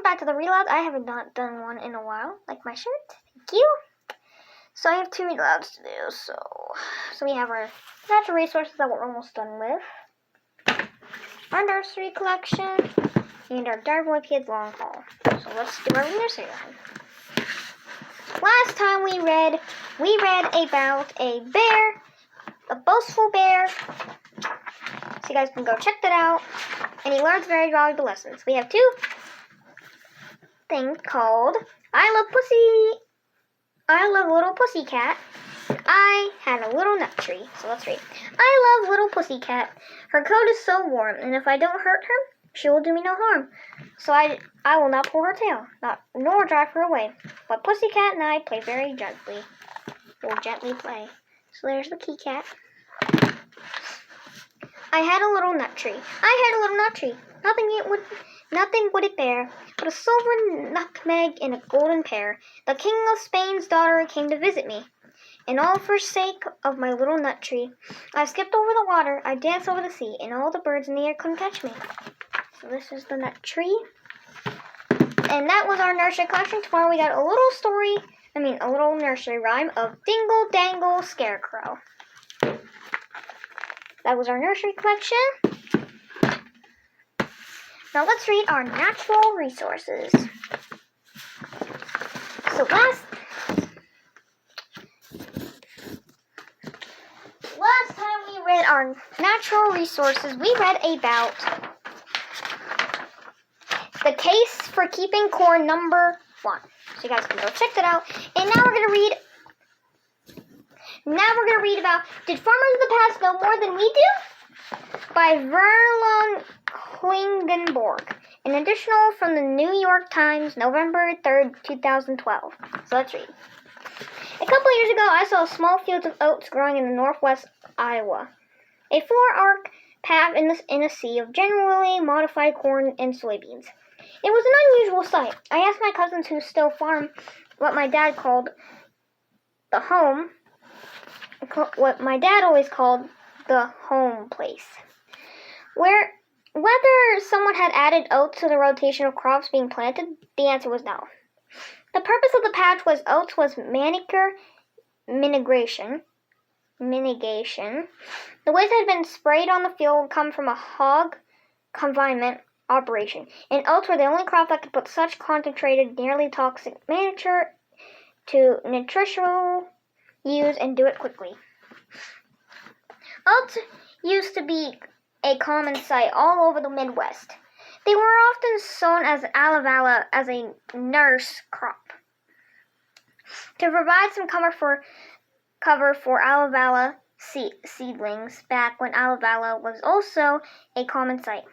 welcome back to the reloads. I haven't not done one in a while, like my shirt. Thank you. So I have 2 reloads to do. So we have our natural resources that we're almost done with, our nursery collection, and our Darboy Kids long haul. So let's do our nursery one. Last time we read about a bear, a boastful bear. So you guys can go check that out. And he learns very valuable lessons. We have 2 things called I Love Little Pussycat. I had a little nut tree. So let's read. I love little pussycat. Her coat is so warm, and if I don't hurt her, she will do me no harm. So I will not pull her tail, nor drive her away. But pussycat and I play very gently. We'll gently play. So there's the key cat. I had a little nut tree. Nothing would it bear, but a silver nutmeg and a golden pear. The king of Spain's daughter came to visit me, and all for sake of my little nut tree. I skipped over the water, I danced over the sea, and all the birds in the air couldn't catch me. So this is the nut tree. And that was our nursery collection. Tomorrow we got a little nursery rhyme of Dingle Dangle Scarecrow. That was our nursery collection. Now let's read our natural resources. So last time we read our natural resources, we read about the case for keeping corn number 1. So you guys can go check that out. And now we're gonna read about Did Farmers of the Past Know More Than We Do? By Verlon Klingenborg. An additional from the New York Times, November 3rd, 2012. So let's read. A couple years ago, I saw small fields of oats growing in the northwest Iowa. A 4-arc path in a sea of genuinely modified corn and soybeans. It was an unusual sight. I asked my cousins who still farm what my dad always called the home place, whether someone had added oats to the rotation of crops being planted. The answer was no. The purpose of the patch was oats was mitigation. The waste had been sprayed on the field come from a hog confinement operation, and oats were the only crop that could put such concentrated, nearly toxic matter to nutritional use and do it quickly. Oats used to be a common sight all over the Midwest. They were often sown as aloud as a nurse crop to provide some cover for aloe seedlings back when aloe was also a common sight.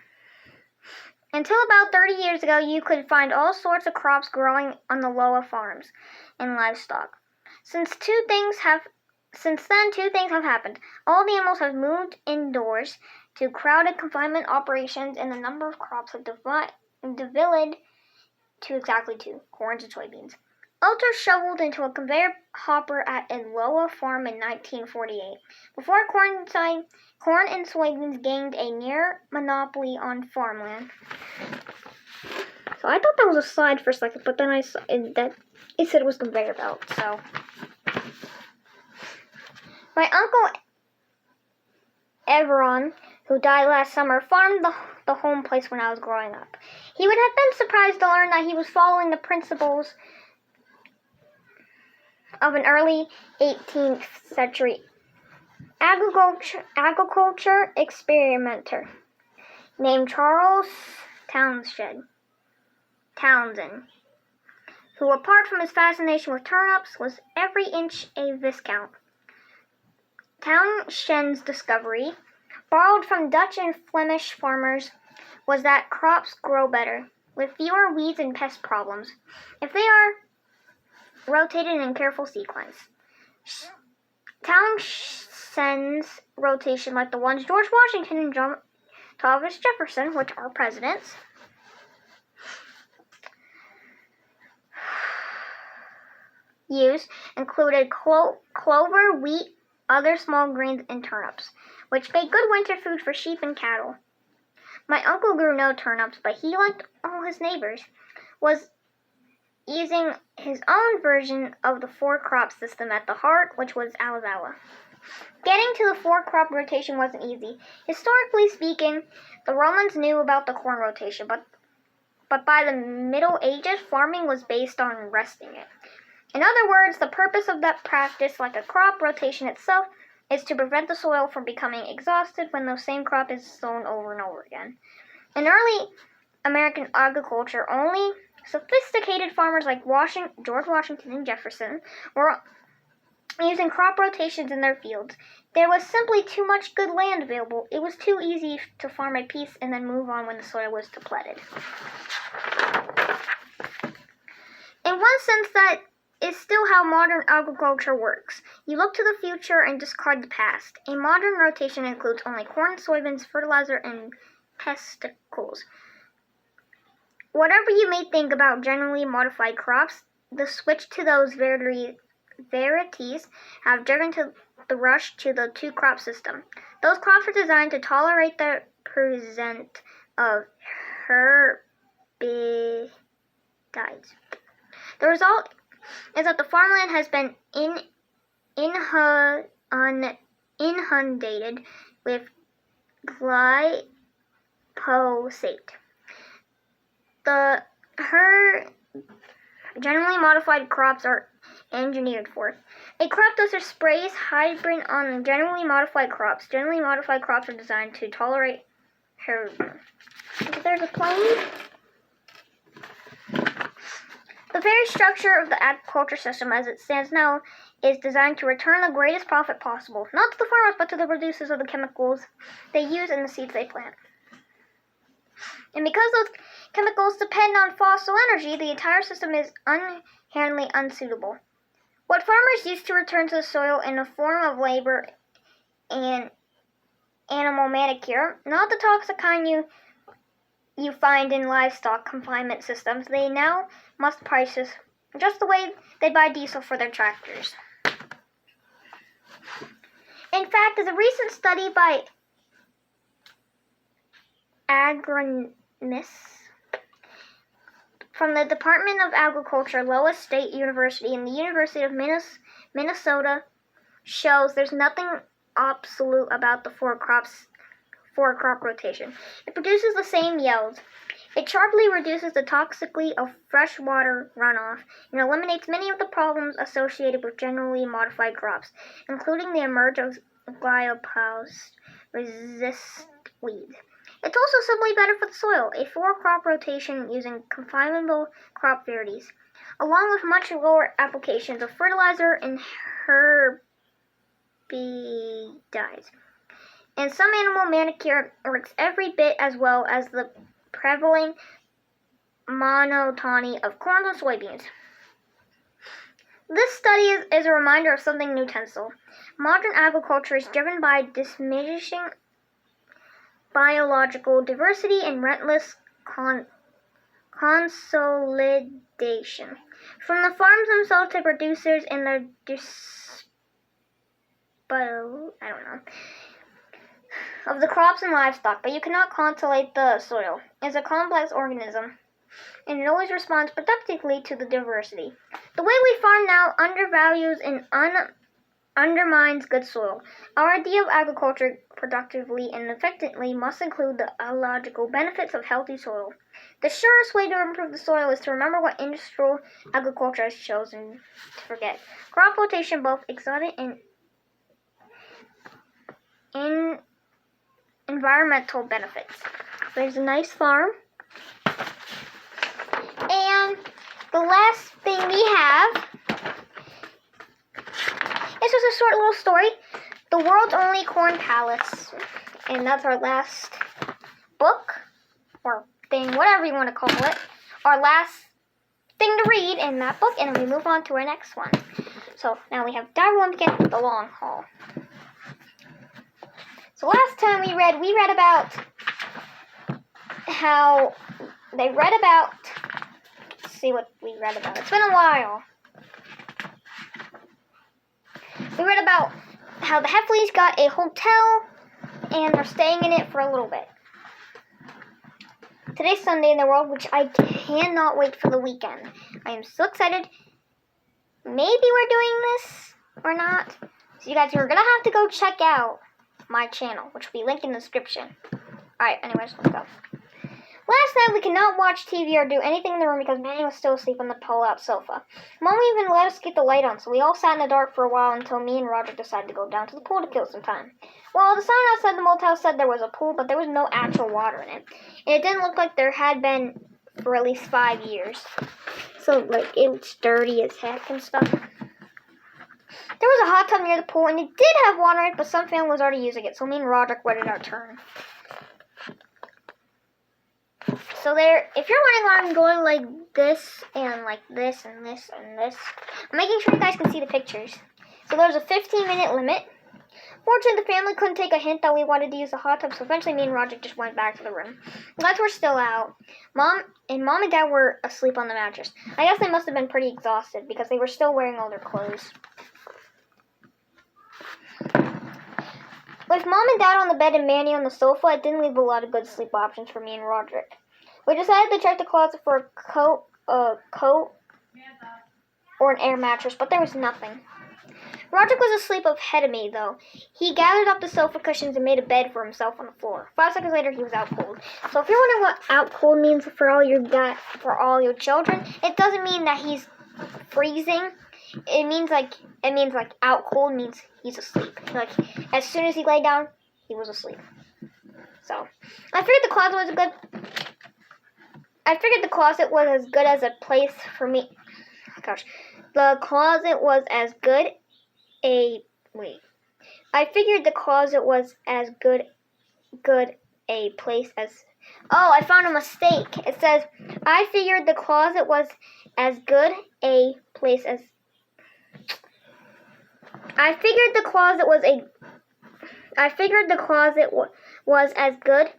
Until about 30 years ago, you could find all sorts of crops growing on the lower farms and livestock. Since then, 2 things have happened. All the animals have moved indoors to crowded confinement operations, and the number of crops have divided to exactly 2, corn and soybeans. Oats are shoveled into a conveyor hopper at a Iowa farm in 1948. Before corn and soybeans gained a near monopoly on farmland. So I thought that was a slide for a second, but then I saw that it said it was conveyor belt. So my uncle Everon, who died last summer, farmed the home place when I was growing up. He would have been surprised to learn that he was following the principles of an early 18th century agriculture experimenter named Charles Townsend, who, apart from his fascination with turnips, was every inch a Viscount. Townsend's discovery, borrowed from Dutch and Flemish farmers, was that crops grow better, with fewer weeds and pest problems, if they are rotated in careful sequence. Townsend's rotation, like the ones George Washington and John Thomas Jefferson, which are presidents, used, included clover, wheat, other small grains, and turnips, which made good winter food for sheep and cattle. My uncle grew no turnips, but he liked all his neighbors. was using his own version of the four-crop system at the heart, which was aloud. Getting to the four-crop rotation wasn't easy. Historically speaking, the Romans knew about the corn rotation, but by the Middle Ages, farming was based on resting it. In other words, the purpose of that practice, like a crop rotation itself, is to prevent the soil from becoming exhausted when the same crop is sown over and over again. In early American agriculture, only sophisticated farmers like George Washington and Jefferson were using crop rotations in their fields. There was simply too much good land available. It was too easy to farm a piece and then move on when the soil was depleted. In one sense, that is still how modern agriculture works. You look to the future and discard the past. A modern rotation includes only corn, soybeans, fertilizer, and pesticles. Whatever you may think about genetically modified crops, the switch to those varieties have driven to the rush to the two-crop system. Those crops are designed to tolerate the presence of herbicides. The result is that the farmland has been inundated with glyphosate. The genetically modified crops are engineered for. A crop duster sprays hybrid on genetically modified crops. Genetically modified crops are designed to tolerate herbicide. There's a plane. The very structure of the agriculture system as it stands now is designed to return the greatest profit possible, not to the farmers, but to the producers of the chemicals they use and the seeds they plant. And because those chemicals depend on fossil energy, the entire system is inherently unsuitable. What farmers used to return to the soil in the form of labor and animal manicure, not the toxic kind you find in livestock confinement systems, they now must purchase just the way they buy diesel for their tractors. In fact, as a recent study by agronomists from the Department of Agriculture, Lowell State University, and the University of Minnesota shows there's nothing absolute about the four-crop rotation. It produces the same yields. It sharply reduces the toxicity of freshwater runoff and eliminates many of the problems associated with genetically modified crops, including the emergence of glyphosate-resistant weeds. It's also simply better for the soil. A four-crop rotation using confinable crop varieties, along with much lower applications of fertilizer and herbicides. And some animal manicure works every bit as well as the prevalent monotony of corn and soybeans. This study is a reminder of something newtensile. Modern agriculture is driven by diminishing biological diversity and relentless consolidation. From the farms themselves to producers and their of the crops and livestock, but you cannot consolidate the soil. It's a complex organism, and it always responds productively to the diversity. The way we farm now undervalues and undermines good soil. Our idea of agriculture productively and effectively must include the ecological benefits of healthy soil. The surest way to improve the soil is to remember what industrial agriculture has chosen to forget. Crop rotation, both exotic and environmental benefits. There's a nice farm. And the last thing we have, this was a short little story, The World's Only Corn Palace. And that's our last book, or thing, whatever you want to call it. Our last thing to read in that book, and then we move on to our next one. So now we have Diary Begin the Long Haul. So last time we read about how they read about, let's see what we read about. It's been a while. We read about how the Heffleys got a hotel and they're staying in it for a little bit. Today's Sunday in the world, which I cannot wait for the weekend. I am so excited. Maybe we're doing this or not. So you guys are going to have to go check out my channel, which will be linked in the description. Alright, anyways, let's go. Last night, we could not watch TV or do anything in the room because Manny was still asleep on the pull-out sofa. Mom even let us get the light on, so we all sat in the dark for a while until me and Roger decided to go down to the pool to kill some time. Well, the sign outside the motel said there was a pool, but there was no actual water in it. And it didn't look like there had been for at least 5 years. So, like, it was dirty as heck and stuff. There was a hot tub near the pool, and it did have water in it, but some family was already using it, so me and Roderick waited our turn. So there, if you're wondering why I'm going like this, and like this, and this, and this, I'm making sure you guys can see the pictures. So there's a 15-minute limit. Fortunately, the family couldn't take a hint that we wanted to use the hot tub, so eventually me and Roderick just went back to the room. The lights were still out. Mom and Dad were asleep on the mattress. I guess they must have been pretty exhausted because they were still wearing all their clothes. With Mom and Dad on the bed and Manny on the sofa, it didn't leave a lot of good sleep options for me and Roderick. We decided to check the closet for a coat, or an air mattress, but there was nothing. Roderick was asleep ahead of me, though. He gathered up the sofa cushions and made a bed for himself on the floor. 5 seconds later, he was out cold. So if you're wondering what out cold means for all your children, it doesn't mean that he's freezing. It means like out cold means he's asleep. Like as soon as he lay down, he was asleep. So I figured the closet was as good as a place for me. Oh, gosh, the closet was as good a wait. I figured the closet was as good a place as. Oh, I found a mistake. It says I figured the closet was as good a place as. I figured the closet was as good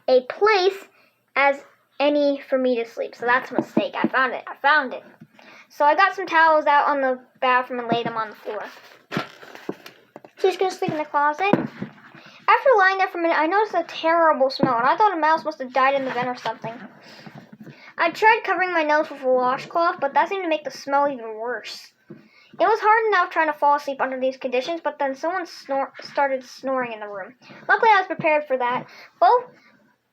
a place as any for me to sleep. So that's a mistake. I found it. So I got some towels out on the bathroom and laid them on the floor. She's going to sleep in the closet. After lying there for a minute, I noticed a terrible smell, and I thought a mouse must have died in the vent or something. I tried covering my nose with a washcloth, but that seemed to make the smell even worse. It was hard enough trying to fall asleep under these conditions, but then someone started snoring in the room. Luckily, I was prepared for that. Both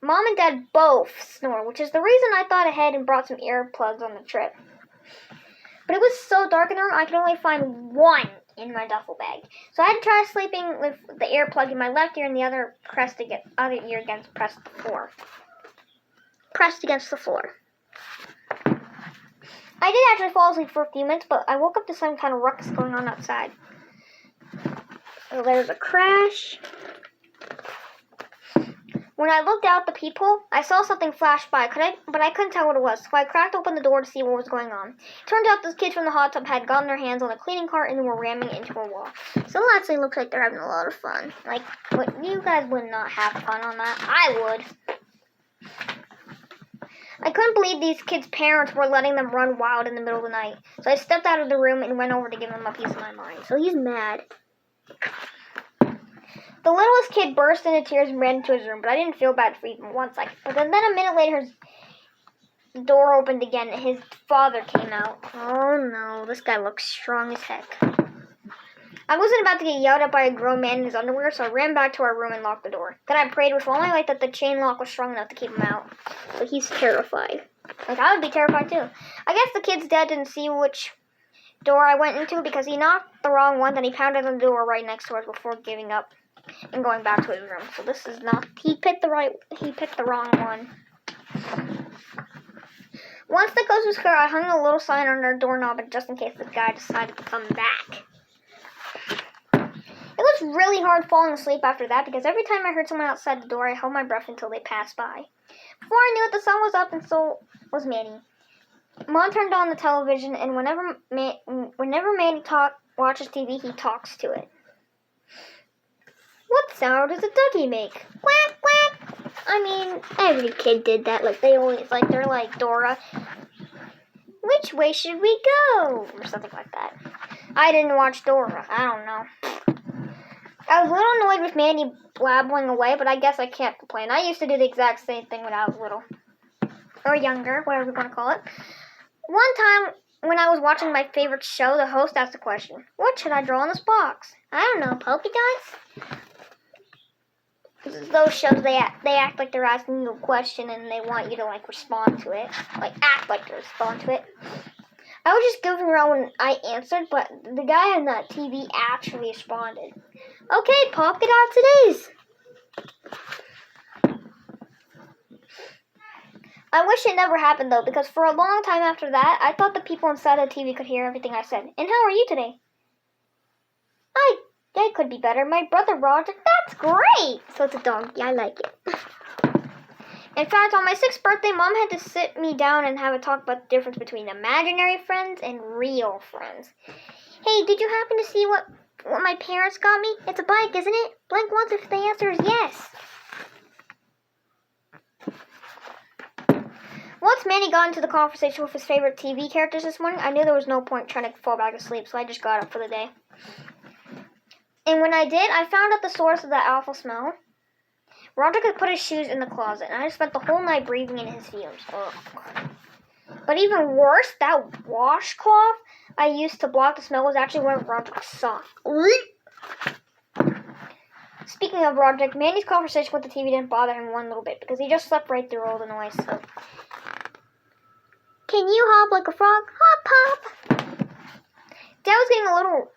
Mom and Dad both snore, which is the reason I thought ahead and brought some earplugs on the trip. But it was so dark in the room, I could only find one in my duffel bag. So I had to try sleeping with the earplug in my left ear and the other ear against pressed against the floor. I did actually fall asleep for a few minutes, but I woke up to some kind of ruckus going on outside. So there's a crash. When I looked out the peephole, I saw something flash by, but I couldn't tell what it was, so I cracked open the door to see what was going on. It turned out those kids from the hot tub had gotten their hands on a cleaning cart and were ramming it into a wall. So it actually looks like they're having a lot of fun. Like, you guys would not have fun on that. I would. I couldn't believe these kids' parents were letting them run wild in the middle of the night. So I stepped out of the room and went over to give him a piece of my mind. So he's mad. The littlest kid burst into tears and ran into his room, but I didn't feel bad for even 1 second. But then a minute later, his door opened again and his father came out. Oh no, this guy looks strong as heck. I wasn't about to get yelled at by a grown man in his underwear, so I ran back to our room and locked the door. Then I prayed with all my might that the chain lock was strong enough to keep him out. But he's terrified. Like, I would be terrified too. I guess the kid's dad didn't see which door I went into because he knocked the wrong one, then he pounded on the door right next to us before giving up and going back to his room. So this is not, he picked the wrong one. Once the coast was clear, I hung a little sign on our doorknob just in case the guy decided to come back. It was really hard falling asleep after that because every time I heard someone outside the door, I held my breath until they passed by. Before I knew it, the sun was up and so was Manny. Mom turned on the television, and whenever Manny watches TV, he talks to it. What sound does a ducky make? Quack, quack. I mean, every kid did that. Like, they're like, Dora, which way should we go? Or something like that. I didn't watch Dora. I don't know. I was a little annoyed with Mandy blabbling away, but I guess I can't complain. I used to do the exact same thing when I was little. Or younger, whatever you want to call it. One time, when I was watching my favorite show, the host asked a question. What should I draw in this box? I don't know, polka dots? Those shows, they act like they're asking you a question and they want you to, like, respond to it. Like, act like to respond to it. I was just goofing around when I answered, but the guy on the TV actually responded. Okay, polka dots it is. I wish it never happened, though, because for a long time after that, I thought the people inside the TV could hear everything I said. And how are you today? I could be better. My brother Roger, that's great! So it's a donkey. I like it. In fact, on my 6th birthday, Mom had to sit me down and have a talk about the difference between imaginary friends and real friends. Hey, did you happen to see what my parents got me? It's a bike, isn't it? Blank once if the answer is yes. Once Manny got into the conversation with his favorite TV characters this morning, I knew there was no point trying to fall back asleep, so I just got up for the day. And when I did, I found out the source of that awful smell. Roger could put his shoes in the closet, and I spent the whole night breathing in his fumes. Ugh. But even worse, that washcloth I used to block the smell was actually one of Roger's socks. Speaking of Roger, Mandy's conversation with the TV didn't bother him one little bit, because he just slept right through all the noise, so... Can you hop like a frog? Hop, hop! Dad was getting a little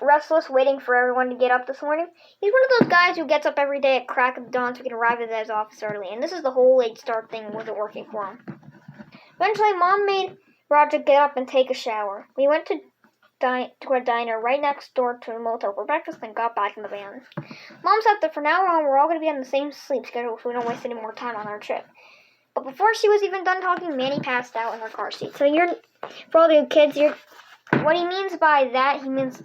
restless waiting for everyone to get up this morning. He's one of those guys who gets up every day at crack of dawn so he can arrive at his office early, and this is the whole late start thing wasn't working for him. Eventually, Mom made Roger get up and take a shower. We went to a diner right next door to a motel for breakfast and got back in the van. Mom said that from now on we're all going to be on the same sleep schedule so we don't waste any more time on our trip. But before she was even done talking, Manny passed out in her car seat. So for all the kids, what he means by that, he means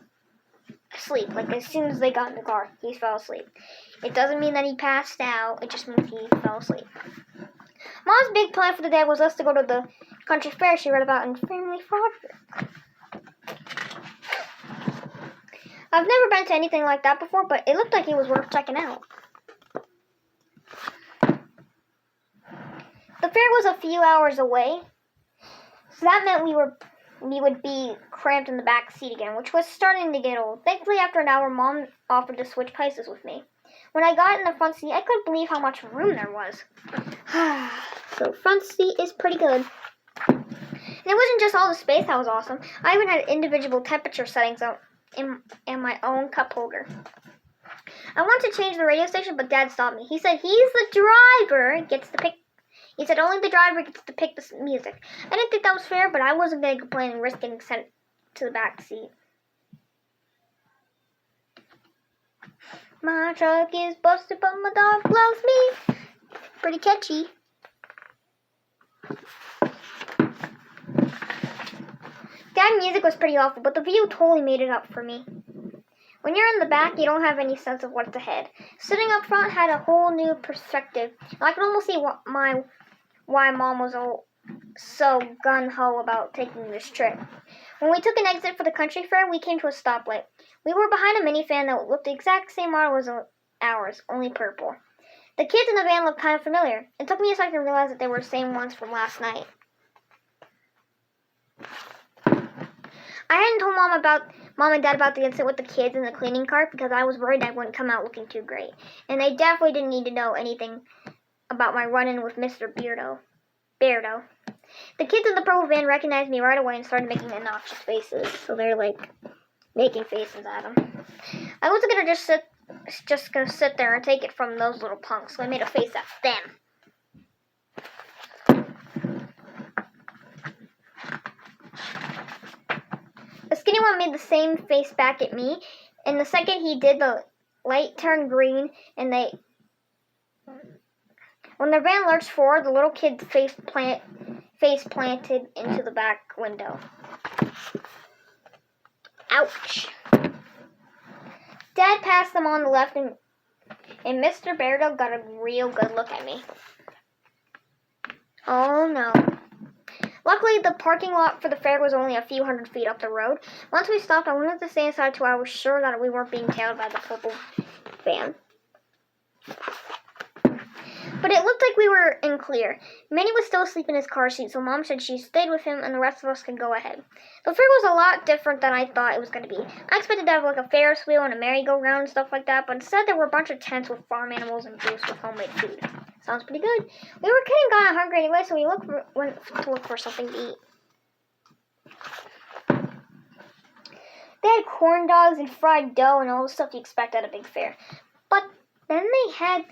sleep. Like, as soon as they got in the car, he fell asleep. It doesn't mean that he passed out. It just means he fell asleep. Mom's big plan for the day was us to go to the country fair she read about in Family Froderick. I've never been to anything like that before, but it looked like it was worth checking out. The fair was a few hours away, so that meant we would be cramped in the back seat again, which was starting to get old. Thankfully, after an hour, Mom offered to switch places with me. When I got in the front seat, I couldn't believe how much room there was. So, front seat is pretty good. And it wasn't just all the space that was awesome. I even had individual temperature settings in my own cup holder. I wanted to change the radio station, but Dad stopped me. He said he's the driver, He said only the driver gets to pick the music. I didn't think that was fair, but I wasn't going to complain and risk getting sent to the back seat. My truck is busted, but my dog loves me. Pretty catchy. That music was pretty awful, but the view totally made it up for me. When you're in the back, you don't have any sense of what's ahead. Sitting up front had a whole new perspective. I could almost see why Mom was so gung-ho about taking this trip. When we took an exit for the country fair, we came to a stoplight. We were behind a minifan that looked the exact same model as ours, only purple. The kids in the van looked kind of familiar. It took me a second to realize that they were the same ones from last night. I hadn't told Mom and Dad about the incident with the kids in the cleaning cart because I was worried I wouldn't come out looking too great. And they definitely didn't need to know anything about my run-in with Mr. Beardo. The kids in the purple van recognized me right away and started making obnoxious faces. So they're like making faces at him. I wasn't gonna just gonna sit there and take it from those little punks, so I made a face at them. The skinny one made the same face back at me, and the second he did, the light turned green, and when the van lurched forward, the little kid face planted into the back window. Ouch. Dad passed them on the left, and Mr. Beardo got a real good look at me. Oh no. Luckily, Luckily, the parking lot for the fair was only a few hundred feet up the road. Once we stopped, I wanted to stay inside until I was sure that we weren't being tailed by the purple van. But it looked like we were in clear. Manny was still asleep in his car seat, so Mom said she stayed with him and the rest of us could go ahead. The fair was a lot different than I thought it was going to be. I expected to have like a Ferris wheel and a merry-go-round and stuff like that, but instead there were a bunch of tents with farm animals and booths with homemade food. Sounds pretty good. We were kind of hungry anyway, so we went to look for something to eat. They had corn dogs and fried dough and all the stuff you expect at a big fair. But then they had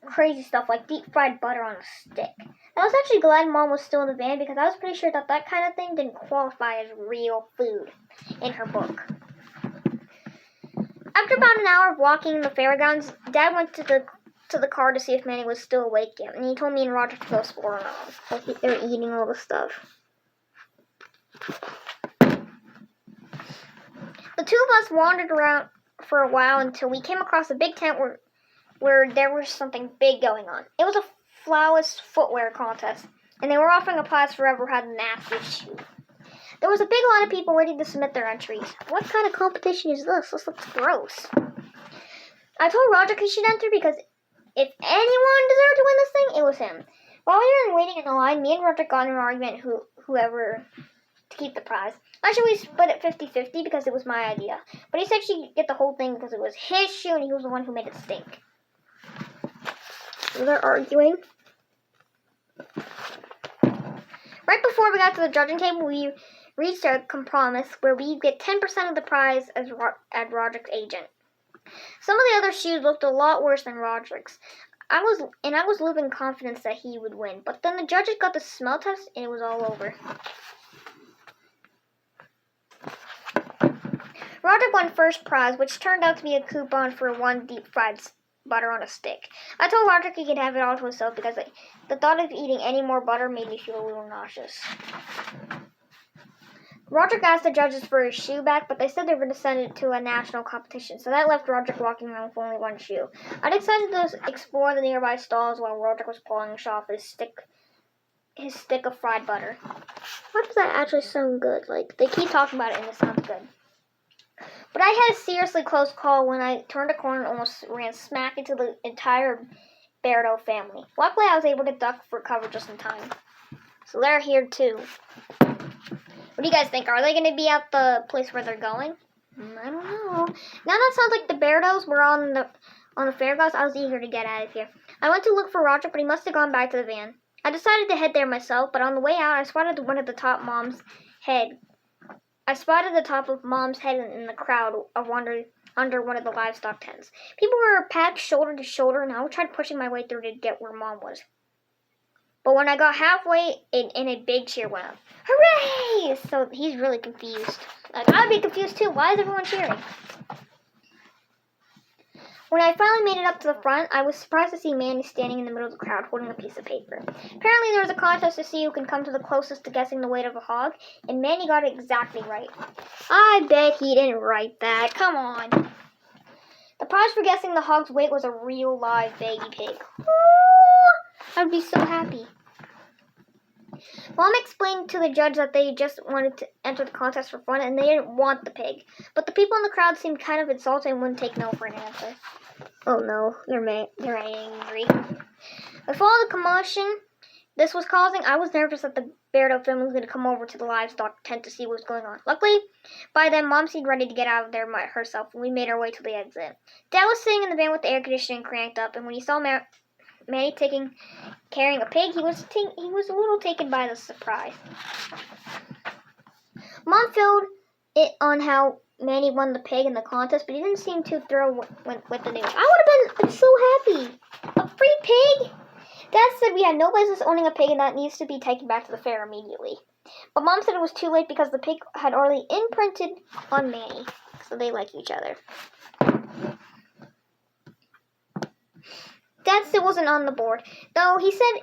crazy stuff like deep fried butter on a stick. I was actually glad Mom was still in the van because I was pretty sure that kind of thing didn't qualify as real food in her book. After about an hour of walking in the fairgrounds, Dad went to the car to see if Manny was still awake yet, and he told me and Roger to go explore around. Like they were eating all the stuff. The two of us wandered around for a while until we came across a big tent where there was something big going on. It was a flawless footwear contest, and they were offering a prize for whoever had the nastiest shoe. There was a big line of people ready to submit their entries. What kind of competition is this? This looks gross. I told Roger he should enter because if anyone deserved to win this thing, it was him. While we were waiting in the line, me and Roger got in an argument whoever to keep the prize. Actually, we split it 50-50 because it was my idea. But he said she'd get the whole thing because it was his shoe and he was the one who made it stink. So they're arguing. Right before we got to the judging table, we reached a compromise where we get 10% of the prize as Roderick's agent. Some of the other shoes looked a lot worse than Roderick's. I was living confidence that he would win, but then the judges got the smell test and it was all over. Roderick won first prize, which turned out to be a coupon for one deep fried butter on a stick. I told Roderick he could have it all to himself because the thought of eating any more butter made me feel a little nauseous. Roderick asked the judges for his shoe back, but they said they were going to send it to a national competition, so that left Roderick walking around with only one shoe. I decided to explore the nearby stalls while Roderick was polishing off his stick of fried butter. Why does that actually sound good? Like, they keep talking about it and it sounds good. But I had a seriously close call when I turned a corner and almost ran smack into the entire Berto family. Luckily, I was able to duck for cover just in time. So they're here too. What do you guys think? Are they going to be at the place where they're going? I don't know. Now that sounds like the Bertos were on the fairgrounds. I was eager to get out of here. I went to look for Roger, but he must have gone back to the van. I decided to head there myself, but on the way out, I spotted one of the top Mom's head. I spotted the top of Mom's head in the crowd under one of the livestock tents. People were packed shoulder to shoulder, and I tried pushing my way through to get where Mom was. But when I got halfway, a big cheer went up. Hooray! So he's really confused. Like, I'd be confused too. Why is everyone cheering? When I finally made it up to the front, I was surprised to see Manny standing in the middle of the crowd holding a piece of paper. Apparently there was a contest to see who can come to the closest to guessing the weight of a hog, and Manny got it exactly right. I bet he didn't write that. Come on. The prize for guessing the hog's weight was a real live baby pig. Ooh, I'd be so happy. Mom explained to the judge that they just wanted to enter the contest for fun and they didn't want the pig. But the people in the crowd seemed kind of insulted and wouldn't take no for an answer. Oh no, they're angry. With all the commotion this was causing, I was nervous that the Berto family was going to come over to the livestock tent to see what was going on. Luckily, by then, Mom seemed ready to get out of there herself, and we made our way to the exit. Dad was sitting in the van with the air conditioning cranked up, and when he saw Manny carrying a pig, he was a little taken by the surprise. Mom filled it on how Manny won the pig in the contest, but he didn't seem too thrilled with the news. I would have been so happy. A free pig? Dad said we had no business owning a pig and that needs to be taken back to the fair immediately. But Mom said it was too late because the pig had already imprinted on Manny, so they like each other. Dad still wasn't on the board, though he said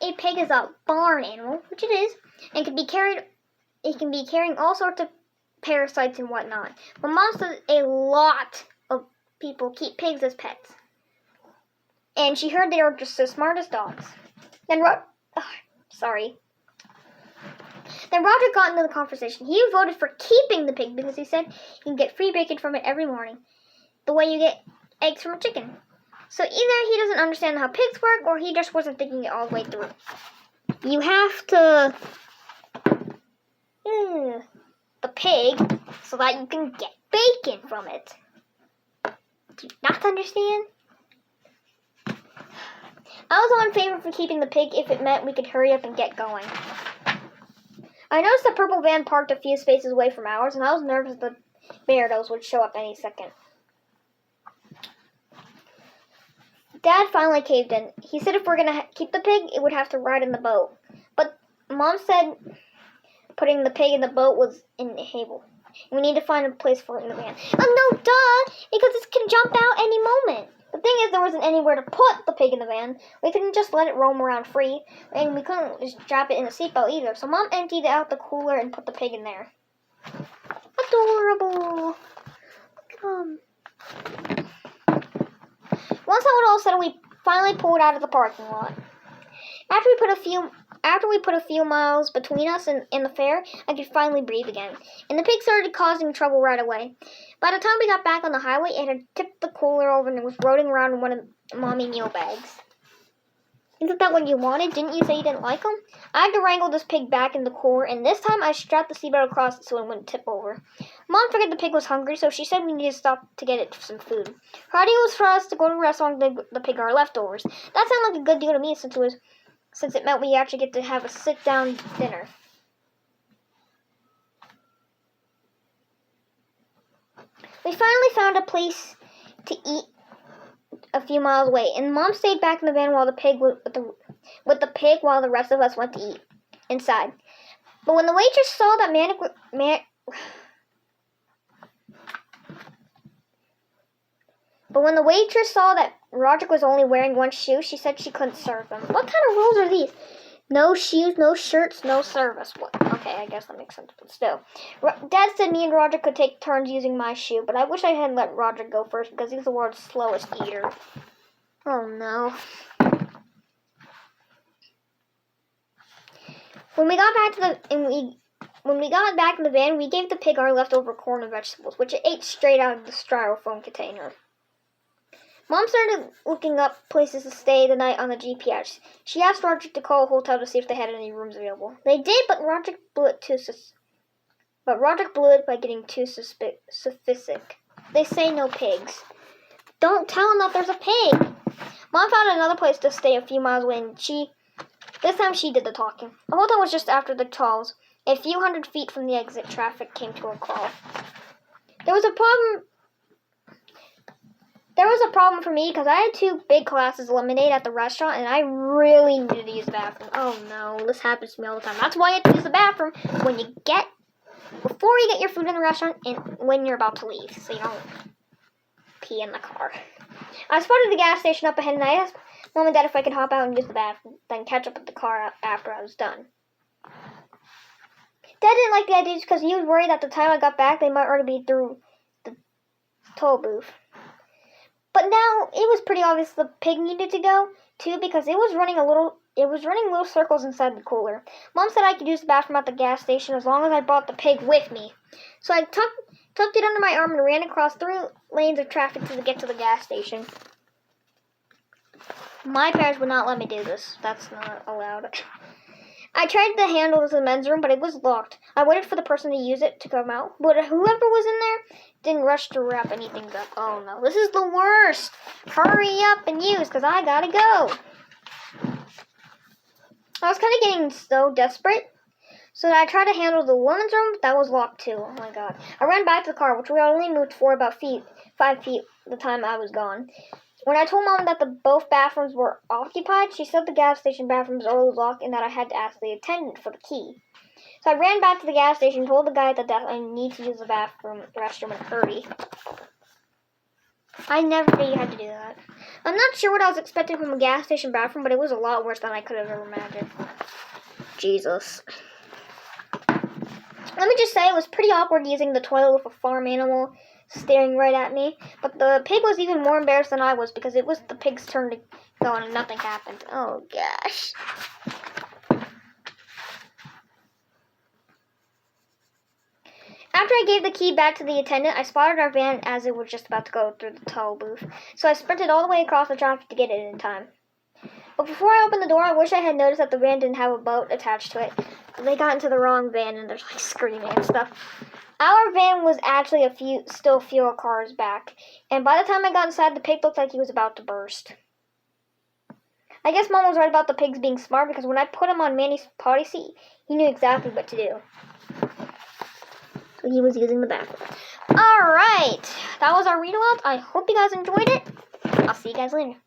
a pig is a barn animal, which it is, and can be carrying all sorts of parasites and whatnot. But Mom said a lot of people keep pigs as pets. And she heard they were just as smart as dogs. Then Sorry. Then Roger got into the conversation. He voted for keeping the pig because he said you can get free bacon from it every morning, the way you get eggs from a chicken. So either he doesn't understand how pigs work, or he just wasn't thinking it all the way through. You have to the pig so that you can get bacon from it. Do you not understand? I was all in favor for keeping the pig if it meant we could hurry up and get going. I noticed the purple van parked a few spaces away from ours, and I was nervous the Beardos would show up any second. Dad finally caved in. He said if we're going to keep the pig, it would have to ride in the boat. But Mom said putting the pig in the boat was inevitable. We need to find a place for it in the van. Oh, no, duh! Because it can jump out any moment. The thing is, there wasn't anywhere to put the pig in the van. We couldn't just let it roam around free, and we couldn't just drop it in a seatbelt either. So Mom emptied out the cooler and put the pig in there. Adorable! Once that was all settled, we finally pulled out of the parking lot. After we put a few miles between us and the fair, I could finally breathe again. And the pig started causing trouble right away. By the time we got back on the highway, it had tipped the cooler over and it was rolling around in one of Mommy meal bags. Isn't that what you wanted? Didn't you say you didn't like them? I had to wrangle this pig back in the cooler, and this time I strapped the seatbelt across it so it wouldn't tip over. Mom figured the pig was hungry, so she said we needed to stop to get it some food. Her idea was for us to go to a restaurant and give the pig our leftovers. That sounded like a good deal to me since it meant we actually get to have a sit-down dinner. We finally found a place to eat a few miles away, and Mom stayed back in the van while the pig with the pig while the rest of us went to eat inside. But when the waitress saw that Roderick was only wearing one shoe, she said she couldn't serve him. What kind of rules are these? No shoes, no shirts, no service. What? Okay, I guess that makes sense, but still. Dad said me and Roger could take turns using my shoe, but I wish I hadn't let Roger go first because he's the world's slowest eater. Oh no. When we got back to the van, we gave the pig our leftover corn and vegetables, which it ate straight out of the styrofoam container. Mom started looking up places to stay the night on the GPS. She asked Roger to call a hotel to see if they had any rooms available. They did, but Roger blew it by getting too sophisticated. They say no pigs. Don't tell them that there's a pig. Mom found another place to stay a few miles away, and this time she did the talking. The hotel was just after the tolls. A few hundred feet from the exit, traffic came to a crawl. There was a problem for me because I had 2 big glasses of lemonade at the restaurant, and I really needed to use the bathroom. Oh no, this happens to me all the time. That's why you have to use the bathroom before you get your food in the restaurant and when you're about to leave, so you don't pee in the car. I spotted the gas station up ahead, and I asked Mom and Dad if I could hop out and use the bathroom, then catch up at the car after I was done. Dad didn't like the idea because he was worried that the time I got back, they might already be through the toll booth. But now it was pretty obvious the pig needed to go too because it was running little circles inside the cooler. Mom said I could use the bathroom at the gas station as long as I brought the pig with me. So I tucked it under my arm and ran across 3 lanes of traffic to get to the gas station. My parents would not let me do this. That's not allowed. I tried the handle to the men's room, but it was locked. I waited for the person to use it to come out, but whoever was in there didn't rush to wrap anything up. Oh no, this is the worst. Hurry up and use, because I gotta go. I was kind of getting so desperate, so I tried to handle the women's room, but that was locked too. Oh my god. I ran back to the car, which we only moved for about 5 feet the time I was gone. When I told Mom that both bathrooms were occupied, she said the gas station bathrooms were always locked and that I had to ask the attendant for the key. So I ran back to the gas station and told the guy at the desk I need to use the restroom in a hurry. I never knew you had to do that. I'm not sure what I was expecting from a gas station bathroom, but it was a lot worse than I could have ever imagined. Jesus. Let me just say it was pretty awkward using the toilet with a farm animal staring right at me, but the pig was even more embarrassed than I was because it was the pig's turn to go and nothing happened. Oh gosh. I gave the key back to the attendant, I spotted our van as it was just about to go through the toll booth. So I sprinted all the way across the traffic to get it in time. But before I opened the door, I wish I had noticed that the van didn't have a boat attached to it. They got into the wrong van and they're like screaming and stuff. Our van was actually still fewer cars back. And by the time I got inside, the pig looked like he was about to burst. I guess Mom was right about the pigs being smart because when I put him on Manny's potty seat, he knew exactly what to do. So he was using the bathroom. Alright, that was our read aloud. I hope you guys enjoyed it. I'll see you guys later.